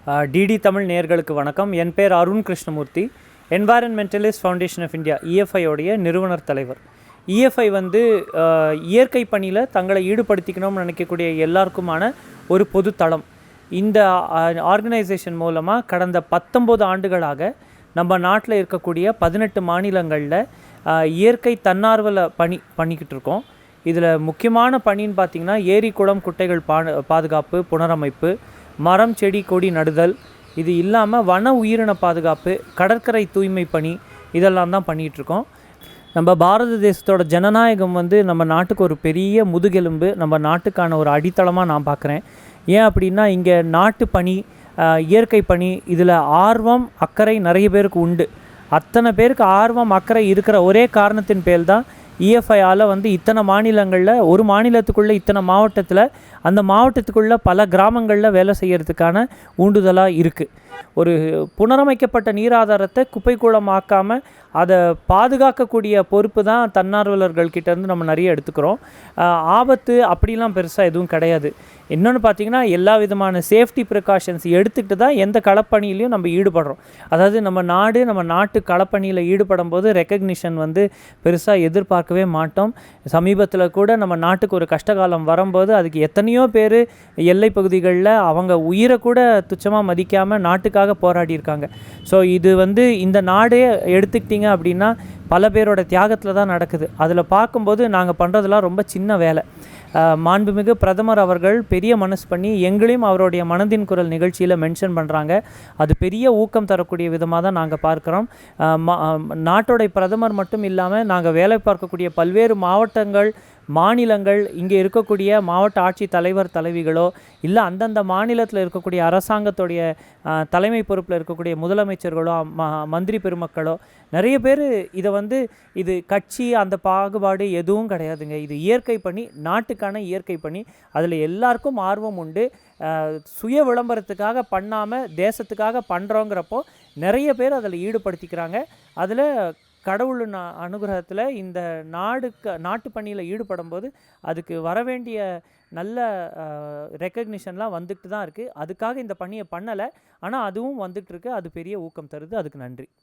DD Tamil நேயர்களுக்கு வணக்கம். என் பேர் Arun Krishnamurthy. Environmentalist foundation of India இஎஃப்ஐயோடைய நிறுவனர் தலைவர். இஎஃப்ஐ வந்து இயற்கை பணியில் தங்களை ஈடுபடுத்திக்கணும்னு நினைக்கக்கூடிய எல்லாருக்குமான ஒரு பொது தளம். இந்த ஆர்கனைசேஷன் மூலமாக கடந்த 19 ஆண்டுகளாக நம்ம நாட்டில் இருக்கக்கூடிய 18 மாநிலங்களில் இயற்கை தன்னார்வல பண்ணிக்கிட்டு இருக்கோம். இதில் முக்கியமான பணின்னு பார்த்திங்கன்னா ஏரி குளம் குட்டைகள் பாதுகாப்பு, புனரமைப்பு, மரம் செடி கொடி நடுதல், இது இல்லாமல் வன உயிரின பாதுகாப்பு, கடற்கரை தூய்மை பணி, இதெல்லாம் தான் பண்ணிகிட்ருக்கோம். நம்ம பாரத தேசத்தோட ஜனநாயகம் வந்து நம்ம நாட்டுக்கு ஒரு பெரிய முதுகெலும்பு, நம்ம நாட்டுக்கான ஒரு அடித்தளமாக நான் பார்க்குறேன். ஏன் அப்படின்னா இங்கே நாட்டு பணி, இயற்கை பணி, இதில் ஆர்வம் அக்கறை நிறைய பேருக்கு உண்டு. அத்தனை பேருக்கு ஆர்வம் அக்கறை இருக்கிற ஒரே காரணத்தின் பேர் தான் இஎஃப்ஐயால் வந்து இத்தனை மாநிலங்களில், ஒரு மாநிலத்துக்குள்ளே இத்தனை மாவட்டத்தில், அந்த மாவட்டத்துக்குள்ளே பல கிராமங்களில் வேலை செய்கிறதுக்கான ஊண்டுதலாக இருக்குது. ஒரு புனரமைக்கப்பட்ட நீராதாரத்தை குப்பை கூளமாக்காமல் அதை பாதுகாக்கக்கூடிய பொறுப்பு தான் தன்னார்வலர்கள்கிட்டேருந்து நம்ம நிறைய எடுத்துக்கிறோம். ஆபத்து அப்படிலாம் பெருசாக எதுவும் கிடையாது. இன்னொன்று பார்த்திங்கன்னா எல்லா விதமான சேஃப்டி ப்ரிகாஷன்ஸ் எடுத்துக்கிட்டு தான் எந்த களப்பணியிலையும் நம்ம ஈடுபடுறோம். அதாவது நம்ம நாட்டு களப்பணியில் ஈடுபடும் போது ரெக்கக்னிஷன் வந்து பெருசாக எதிர்பார்க்கவே மாட்டோம். சமீபத்தில் கூட நம்ம நாட்டுக்கு ஒரு கஷ்டகாலம் வரும்போது அதுக்கு எத்தனையோ பேர் எல்லை பகுதிகளில் அவங்க உயிரை கூட துச்சமாக மதிக்காமல் நாட்டுக்காக போராடியிருக்காங்க. ஸோ இது வந்து இந்த நாடே எடுத்துக்கிட்டிங்க அப்படின்னா பல பேரோட தியாகத்தில் தான் நடக்குது. அதில் பார்க்கும்போது நாங்கள் பண்ணுறதுலாம் ரொம்ப சின்ன வேலை. மாண்புமிகு பிரதமர் அவர்கள் பெரிய மனசு பண்ணி எங்களையும் அவருடைய மனதின் குரல் நிகழ்ச்சியில் மென்ஷன் பண்ணுறாங்க. அது பெரிய ஊக்கம் தரக்கூடிய விதமாக தான் நாங்கள் பார்க்குறோம். நாட்டோடைய பிரதமர் மட்டும் இல்லாமல் நாங்கள் வேலை பார்க்கக்கூடிய பல்வேறு மாவட்டங்கள், மாநிலங்கள், இங்கே இருக்கக்கூடிய மாவட்ட ஆட்சி தலைவர் தலைவிகளோ இல்லை அந்தந்த மாநிலத்தில் இருக்கக்கூடிய அரசாங்கத்துடைய தலைமை பொறுப்பில் இருக்கக்கூடிய முதலமைச்சர்களோ மந்திரி பெருமக்களோ நிறைய பேர் இதை வந்து இது கட்சி அந்த பாகுபாடு எதுவும் கிடையாதுங்க. இது இயற்கை பணி, நாட்டுக்கான இயற்கை பணி. அதில் எல்லாருக்கும் ஆர்வம் உண்டு. சுய விளம்பரத்துக்காக பண்ணாமல் தேசத்துக்காக பண்ணுறோங்கிறப்போ நிறைய பேர் அதில் ஈடுபடுத்திக்கிறாங்க. அதில் கடவுளின் அனுகிரகத்தில் இந்த நாட்டு பணியில் ஈடுபடும் போது அதுக்கு வரவேண்டிய நல்ல ரெக்கக்னிஷன்லாம் வந்துட்டு தான் இருக்குது. அதுக்காக இந்த பணியை பண்ணலை, ஆனால் அதுவும் வந்துட்டுருக்கு. அது பெரிய ஊக்கம் தருது. அதுக்கு நன்றி.